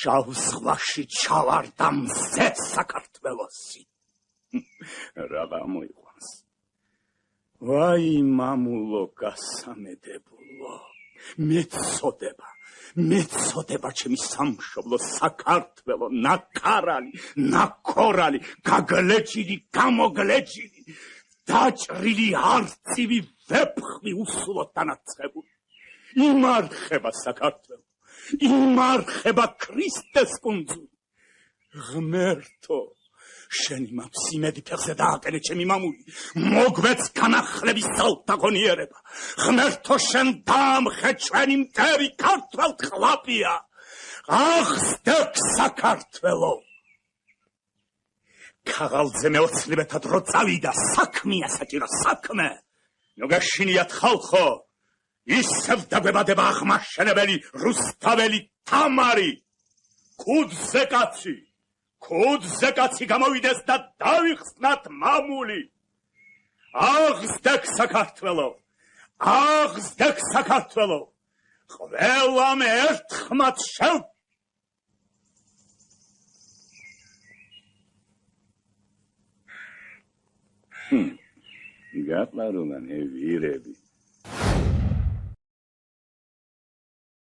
შავ ზღვაში ჩავარდა მზე საქართველოსი. რა გამოიყვანს? ვაი მამულო გასამედებულო, მეწოდება ჩემი სამშობლო საქართველო, ნაკარალი, ნაკორალი, გაგლეჯილი, გამოგლეჯილი, დაჭრილი არწივი ვეფხვი უსულოდ დანაცხებული. იმარხება საქართველო, იმარხება ქრისტეს კუნძული. ღმერთო, შენი მაფსიმედი ფეხზე დააყენე ჩემი მამული, მოგვეც განახლების ძალთაგონიერება. ღმერთო, შენ დაამხე ჩვენი მტერი ქართველ ტყლაპია. აღსდებ საქართველო. ქაღალდზე მეოცნებეთად რო წავიდა, საქმეა საჭირო საქმე. ნუ გაშინიათ ხალხო, ისევ დაგვებადება აღმაშენებელი რუსთაველი თამარი. ქუდზე კაცი გამოვიდეს და დავიხსნათ მამული. აღსდებ საქართველო, ყველამ ერთხმად შევ. გაპარულან ვირები.